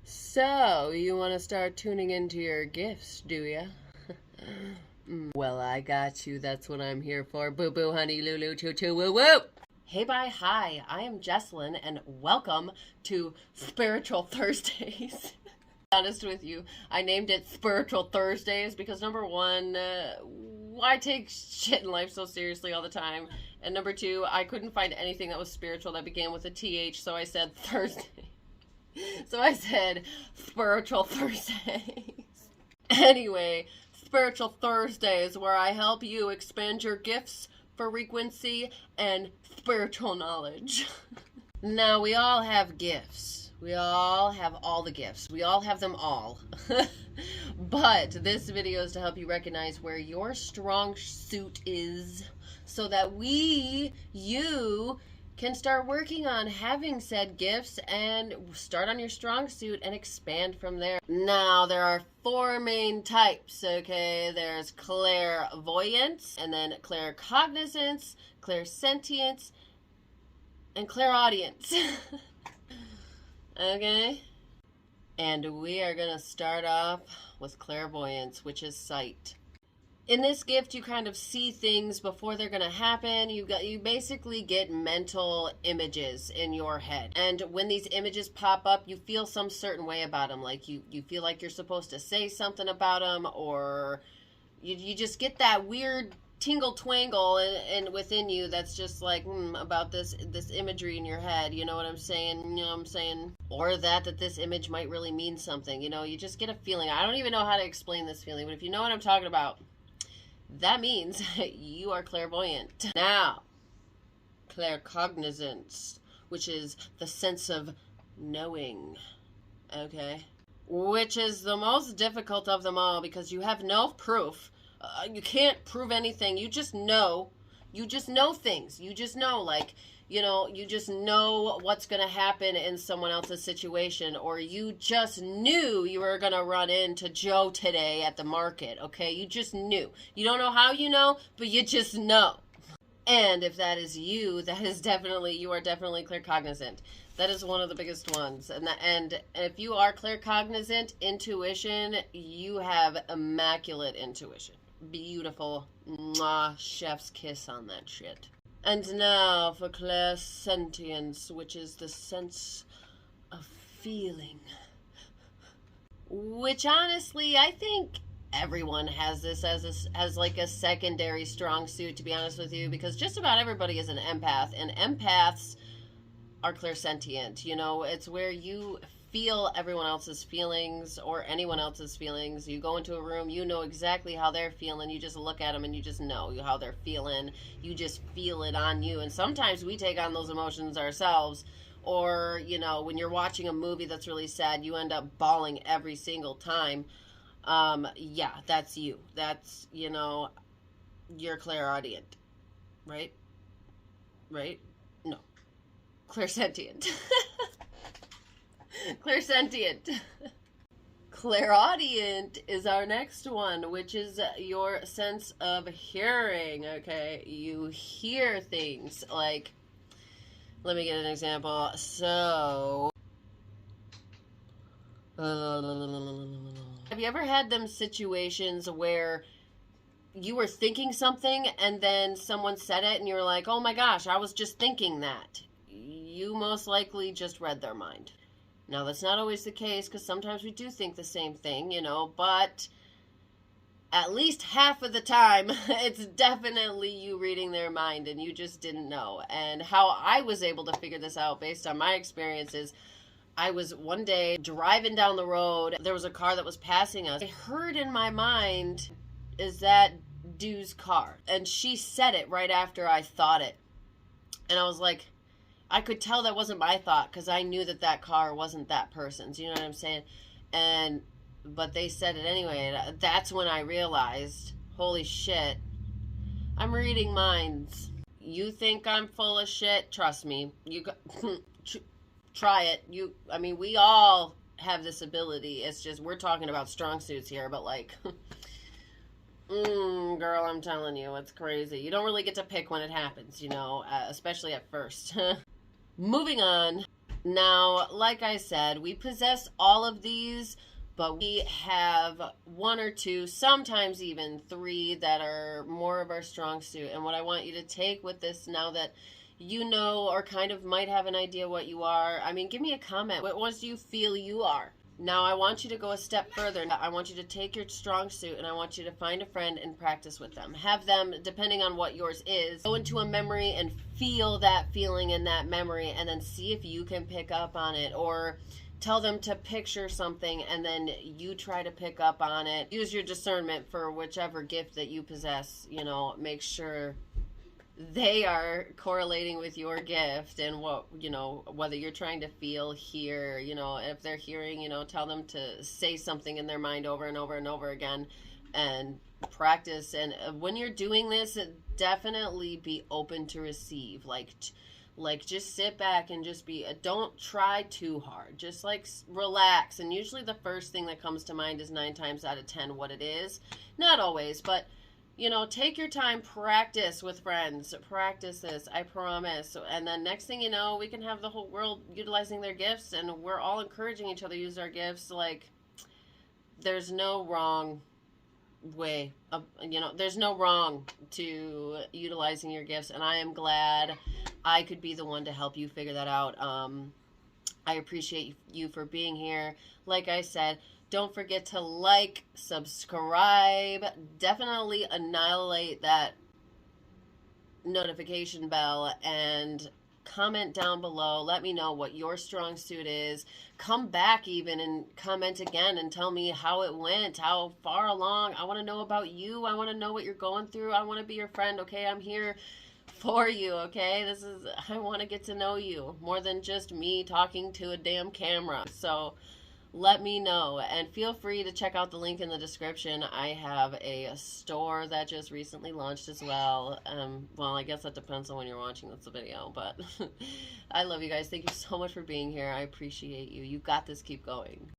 So, you want to start tuning into your gifts, do ya? Well, I got you. That's what I'm here for. Boo boo, honey, lulu, choo choo, woo woo. Hey, bye, hi. I am Jesslyn, and welcome to Spiritual Thursdays. Honest with you, I named it Spiritual Thursdays because number one, I take shit in life so seriously all the time, and number two, I couldn't find anything that was spiritual that began with a TH, so I said Thursday. So I said Spiritual Thursdays. Anyway, Spiritual Thursdays, where I help you expand your gifts, frequency, and spiritual knowledge. Now, we all have gifts. We all have all the gifts. We all have them all. But this video is to help you recognize where your strong suit is so that you can start working on having said gifts and start on your strong suit and expand from there. Now, there are four main types, okay? There's clairvoyance, and then claircognizance, clairsentience, and clairaudience. Okay? And we are going to start off with clairvoyance, which is sight. In this gift, you kind of see things before they're going to happen. You basically get mental images in your head. And when these images pop up, you feel some certain way about them. Like you feel like you're supposed to say something about them, or you just get that weird tingle twangle and within you that's just like about this imagery in your head. You know what I'm saying? You know what I'm saying? Or that this image might really mean something. You know, you just get a feeling. I don't even know how to explain this feeling, but if you know what I'm talking about, that means you are clairvoyant. Now, claircognizance, which is the sense of knowing, okay? Which is the most difficult of them all because you have no proof. You can't prove anything. You just know. You just know things. You just know, like, you know, you just know what's going to happen in someone else's situation, or you just knew you were going to run into Joe today at the market, okay? You just knew. You don't know how you know, but you just know. And if that is you, you are definitely claircognizant. That is one of the biggest ones. And if you are claircognizant, intuition, you have immaculate intuition. Beautiful. Mwah, chef's kiss on that shit. And now for clairsentience, which is the sense of feeling. Which honestly, I think everyone has this as like a secondary strong suit, to be honest with you, because just about everybody is an empath, and empaths are clairsentient. You know, it's where you feel everyone else's feelings or anyone else's feelings. You go into a room, you know exactly how they're feeling. You just look at them and you just know how they're feeling. You just feel it on you. And sometimes we take on those emotions ourselves. Or, you know, when you're watching a movie that's really sad, you end up bawling every single time. Yeah, that's you. That's, you know, you're clairaudient. Right? Right? No. Clairsentient. Clairsentient. Clairaudient is our next one, which is your sense of hearing, okay? You hear things. Like, let me get an example. So, have you ever had them situations where you were thinking something and then someone said it and you were like, oh my gosh, I was just thinking that? You most likely just read their mind. Now, that's not always the case because sometimes we do think the same thing, you know, but at least half of the time, it's definitely you reading their mind and you just didn't know. And how I was able to figure this out based on my experiences, I was one day driving down the road. There was a car that was passing us. I heard in my mind, is that dude's car? And she said it right after I thought it. And I was like, I could tell that wasn't my thought because I knew that car wasn't that person's. You know what I'm saying? But they said it anyway. And that's when I realized, holy shit, I'm reading minds. You think I'm full of shit? Trust me. Try it. We all have this ability. It's just we're talking about strong suits here, but like, girl, I'm telling you, it's crazy. You don't really get to pick when it happens, you know, especially at first. Moving on. Now, like I said, we possess all of these, but we have one or two, sometimes even three, that are more of our strong suit. And what I want you to take with this, now that you know or kind of might have an idea what you are, I mean, give me a comment. What ones do you feel you are? Now, I want you to go a step further. I want you to take your strong suit and I want you to find a friend and practice with them. Have them, depending on what yours is, go into a memory and feel that feeling in that memory and then see if you can pick up on it, or tell them to picture something and then you try to pick up on it. Use your discernment for whichever gift that you possess. You know, make sure they are correlating with your gift and what, you know, whether you're trying to feel, hear, you know, if they're hearing, you know, tell them to say something in their mind over and over and over again and practice. And when you're doing this, definitely be open to receive. Like just sit back and just be, don't try too hard. Just like relax. And usually the first thing that comes to mind is 9 times out of 10 what it is. Not always, but you know, take your time, practice with friends, practice this, I promise. And then next thing you know, we can have the whole world utilizing their gifts and we're all encouraging each other to use our gifts. Like, there's no wrong way of, you know, there's no wrong to utilizing your gifts. And I am glad I could be the one to help you figure that out. I appreciate you for being here. Like I said, don't forget to like, subscribe, definitely annihilate that notification bell, and comment down below. Let me know what your strong suit is. Come back even and comment again and tell me how it went, how far along. I want to know about you. I want to know what you're going through. I want to be your friend, okay? I'm here for you, okay? I want to get to know you more than just me talking to a damn camera. So let me know, and feel free to check out the link in the description. I have a store that just recently launched as well. Well, I guess that depends on when you're watching this video, but I love you guys. Thank you so much for being here. I appreciate you. You got this. Keep going.